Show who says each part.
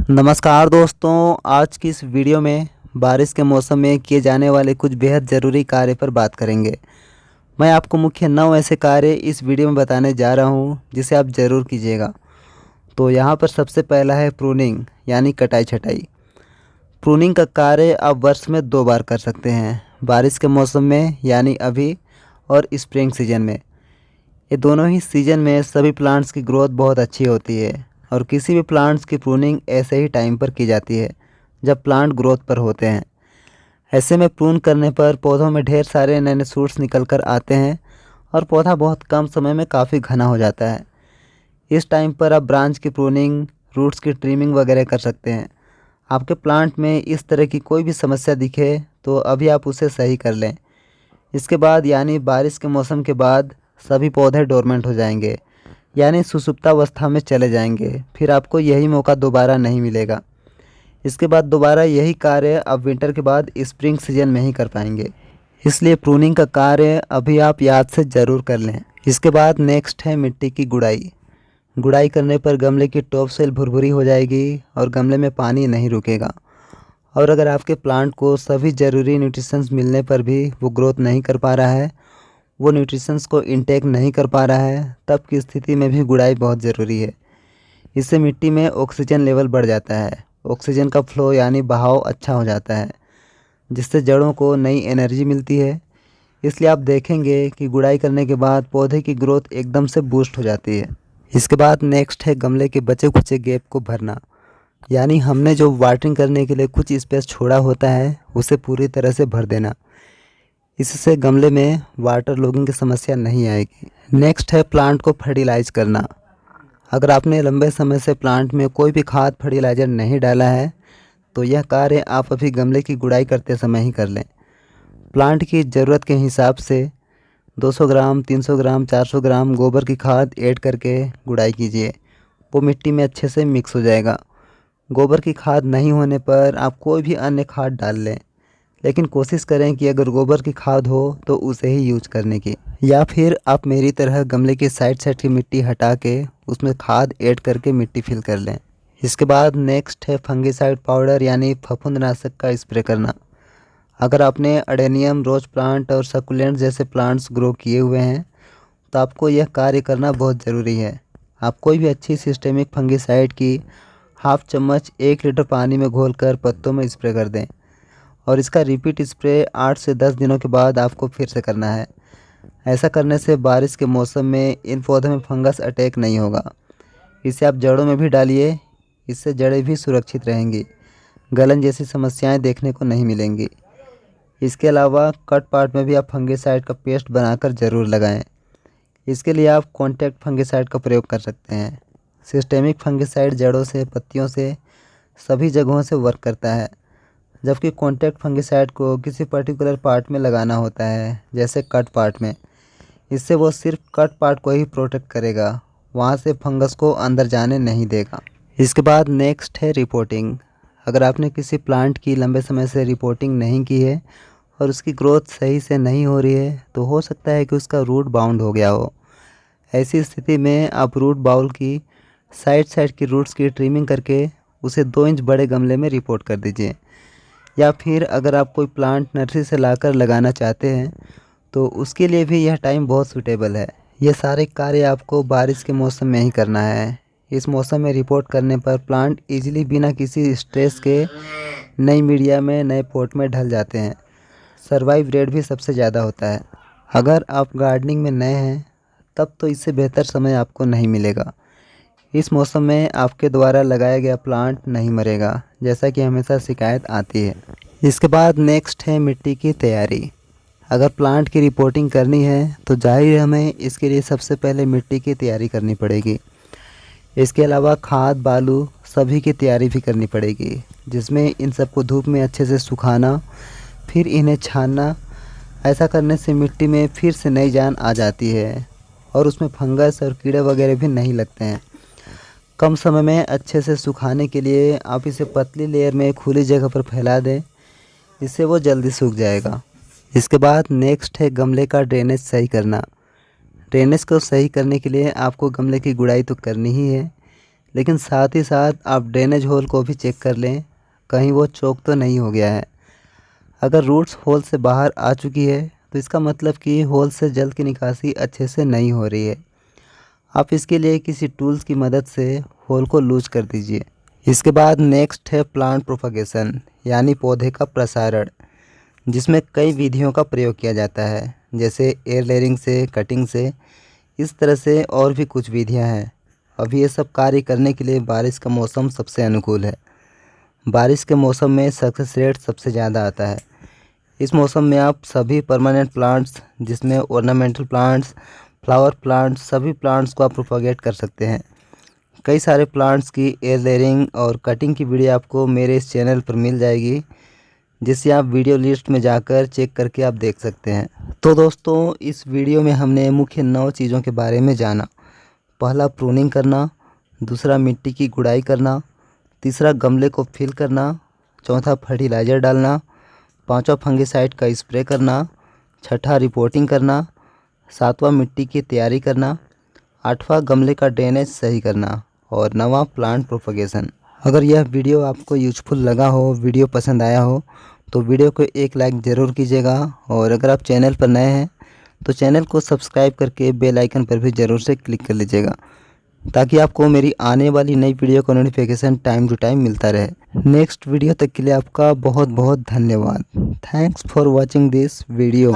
Speaker 1: नमस्कार दोस्तों, आज की इस वीडियो में बारिश के मौसम में किए जाने वाले कुछ बेहद ज़रूरी कार्य पर बात करेंगे। मैं आपको मुख्य 9 ऐसे कार्य इस वीडियो में बताने जा रहा हूं जिसे आप ज़रूर कीजिएगा। तो यहां पर सबसे पहला है प्रूनिंग यानी कटाई छटाई। प्रूनिंग का कार्य आप वर्ष में 2 बार कर सकते हैं, बारिश के मौसम में यानी अभी और स्प्रिंग सीजन में। ये दोनों ही सीज़न में सभी प्लांट्स की ग्रोथ बहुत अच्छी होती है और किसी भी प्लांट्स की प्रूनिंग ऐसे ही टाइम पर की जाती है जब प्लांट ग्रोथ पर होते हैं। ऐसे में प्रून करने पर पौधों में ढेर सारे नए नए शूट्स निकल कर आते हैं और पौधा बहुत कम समय में काफ़ी घना हो जाता है। इस टाइम पर आप ब्रांच की प्रूनिंग, रूट्स की ट्रिमिंग वगैरह कर सकते हैं। आपके प्लांट में इस तरह की कोई भी समस्या दिखे तो अभी आप उसे सही कर लें। इसके बाद यानी बारिश के मौसम के बाद सभी पौधे डोरमेंट हो जाएंगे यानी सुसुप्तावस्था में चले जाएंगे। फिर आपको यही मौका दोबारा नहीं मिलेगा। इसके बाद दोबारा यही कार्य आप विंटर के बाद स्प्रिंग सीजन में ही कर पाएंगे। इसलिए प्रूनिंग का कार्य अभी आप याद से ज़रूर कर लें। इसके बाद नेक्स्ट है मिट्टी की गुड़ाई। गुड़ाई करने पर गमले की टॉप सोइल भुरभुरी हो जाएगी और गमले में पानी नहीं रुकेगा। और अगर आपके प्लांट को सभी ज़रूरी न्यूट्रिशंस मिलने पर भी वो ग्रोथ नहीं कर पा रहा है, वो न्यूट्रिशंस को इंटेक नहीं कर पा रहा है, तब की स्थिति में भी गुड़ाई बहुत ज़रूरी है। इससे मिट्टी में ऑक्सीजन लेवल बढ़ जाता है, ऑक्सीजन का फ्लो यानी बहाव अच्छा हो जाता है, जिससे जड़ों को नई एनर्जी मिलती है। इसलिए आप देखेंगे कि गुड़ाई करने के बाद पौधे की ग्रोथ एकदम से बूस्ट हो जाती है। इसके बाद नेक्स्ट है गमले के बचे खुचे गैप को भरना, यानी हमने जो वाटरिंग करने के लिए कुछ स्पेस छोड़ा होता है उसे पूरी तरह से भर देना। इससे गमले में वाटर लॉगिंग की समस्या नहीं आएगी। नेक्स्ट है प्लांट को फर्टिलाइज करना। अगर आपने लंबे समय से प्लांट में कोई भी खाद फर्टिलाइज़र नहीं डाला है तो यह कार्य आप अभी गमले की गुड़ाई करते समय ही कर लें। प्लांट की ज़रूरत के हिसाब से 200 ग्राम, 300 ग्राम, 400 ग्राम गोबर की खाद ऐड करके गुड़ाई कीजिए। वो मिट्टी में अच्छे से मिक्स हो जाएगा। गोबर की खाद नहीं होने पर आप कोई भी अन्य खाद डाल लें, लेकिन कोशिश करें कि अगर गोबर की खाद हो तो उसे ही यूज करने की। या फिर आप मेरी तरह गमले की साइड साइड की मिट्टी हटा के उसमें खाद ऐड करके मिट्टी फिल कर लें। इसके बाद नेक्स्ट है फंगिसाइड पाउडर यानी फफूंदनाशक का स्प्रे करना। अगर आपने अडेनियम, रोज प्लांट और सकुलेंट जैसे प्लांट्स ग्रो किए हुए हैं तो आपको यह कार्य करना बहुत ज़रूरी है। आप कोई भी अच्छी सिस्टेमिक फंगिसाइड की हाफ चम्मच 1 लीटर पानी में घोलकर पत्तों में स्प्रे कर दें और इसका रिपीट स्प्रे 8 से 10 दिनों के बाद आपको फिर से करना है। ऐसा करने से बारिश के मौसम में इन पौधों में फंगस अटैक नहीं होगा। इसे आप जड़ों में भी डालिए, इससे जड़ें भी सुरक्षित रहेंगी, गलन जैसी समस्याएं देखने को नहीं मिलेंगी। इसके अलावा कट पार्ट में भी आप फंगिसाइड का पेस्ट बनाकर ज़रूर लगाएं। इसके लिए आप कॉन्टैक्ट फंगिसाइड का प्रयोग कर सकते हैं। सिस्टेमिक फंगिसाइड जड़ों से, पत्तियों से, सभी जगहों से वर्क करता है, जबकि कॉन्टैक्ट फंगिसाइड को किसी पर्टिकुलर पार्ट में लगाना होता है, जैसे कट पार्ट में। इससे वो सिर्फ कट पार्ट को ही प्रोटेक्ट करेगा, वहाँ से फंगस को अंदर जाने नहीं देगा। इसके बाद नेक्स्ट है रिपोर्टिंग। अगर आपने किसी प्लांट की लंबे समय से रिपोर्टिंग नहीं की है और उसकी ग्रोथ सही से नहीं हो रही है तो हो सकता है कि उसका रूट बाउंड हो गया हो। ऐसी स्थिति में आप रूट बाउल की साइड साइड की रूट्स की ट्रिमिंग करके उसे 2 इंच बड़े गमले में रिपोर्ट कर दीजिए। या फिर अगर आप कोई प्लांट नर्सरी से लाकर लगाना चाहते हैं तो उसके लिए भी यह टाइम बहुत सूटेबल है। ये सारे कार्य आपको बारिश के मौसम में ही करना है। इस मौसम में रिपोर्ट करने पर प्लांट इजीली बिना किसी स्ट्रेस के नई मीडिया में, नए पॉट में ढल जाते हैं। सर्वाइव रेट भी सबसे ज़्यादा होता है। अगर आप गार्डनिंग में नए हैं तब तो इससे बेहतर समय आपको नहीं मिलेगा। इस मौसम में आपके द्वारा लगाया गया प्लांट नहीं मरेगा, जैसा कि हमेशा शिकायत आती है। इसके बाद नेक्स्ट है मिट्टी की तैयारी। अगर प्लांट की रिपोर्टिंग करनी है तो जाहिर है हमें इसके लिए सबसे पहले मिट्टी की तैयारी करनी पड़ेगी। इसके अलावा खाद, बालू सभी की तैयारी भी करनी पड़ेगी, जिसमें इन सबको धूप में अच्छे से सुखाना, फिर इन्हें छानना। ऐसा करने से मिट्टी में फिर से नई जान आ जाती है और उसमें फंगस और कीड़े वगैरह भी नहीं लगते हैं। कम समय में अच्छे से सुखाने के लिए आप इसे पतली लेयर में खुली जगह पर फैला दें, इससे वो जल्दी सूख जाएगा। इसके बाद नेक्स्ट है गमले का ड्रेनेज सही करना। ड्रेनेज को सही करने के लिए आपको गमले की गुड़ाई तो करनी ही है, लेकिन साथ ही साथ आप ड्रेनेज होल को भी चेक कर लें, कहीं वो चौक तो नहीं हो गया है। अगर रूट्स होल से बाहर आ चुकी है तो इसका मतलब कि होल से जल की निकासी अच्छे से नहीं हो रही है। आप इसके लिए किसी टूल्स की मदद से होल को लूज कर दीजिए। इसके बाद नेक्स्ट है प्लांट प्रोपगेशन, यानी पौधे का प्रसारण, जिसमें कई विधियों का प्रयोग किया जाता है, जैसे एयर लेयरिंग से, कटिंग से, इस तरह से और भी कुछ विधियां हैं। अब ये सब कार्य करने के लिए बारिश का मौसम सबसे अनुकूल है। बारिश के मौसम में सक्सेस रेट सबसे ज़्यादा आता है। इस मौसम में आप सभी परमानेंट प्लांट्स, जिसमें ऑर्नामेंटल प्लांट्स, फ्लावर प्लांट्स, सभी प्लांट्स को आप प्रोपागेट कर सकते हैं। कई सारे प्लांट्स की एयर लेयरिंग और कटिंग की वीडियो आपको मेरे इस चैनल पर मिल जाएगी, जिससे आप वीडियो लिस्ट में जाकर चेक करके आप देख सकते हैं। तो दोस्तों, इस वीडियो में हमने मुख्य 9 चीज़ों के बारे में जाना। पहला प्रूनिंग करना, दूसरा मिट्टी की गुड़ाई करना, तीसरा गमले को फिल करना, चौथा फर्टिलाइज़र डालना, पांचवा फंगिसाइड का स्प्रे करना, छठा रिपोर्टिंग करना, सातवां मिट्टी की तैयारी करना, आठवां गमले का ड्रेनेज सही करना और नवा प्लांट प्रोपगेशन। अगर यह वीडियो आपको यूजफुल लगा हो, वीडियो पसंद आया हो, तो वीडियो को एक लाइक ज़रूर कीजिएगा। और अगर आप चैनल पर नए हैं तो चैनल को सब्सक्राइब करके बेल आइकन पर भी ज़रूर से क्लिक कर लीजिएगा, ताकि आपको मेरी आने वाली नई वीडियो का नोटिफिकेशन टाइम टू टाइम मिलता रहे। नेक्स्ट वीडियो तक के लिए आपका बहुत बहुत धन्यवाद। Thanks for watching this video.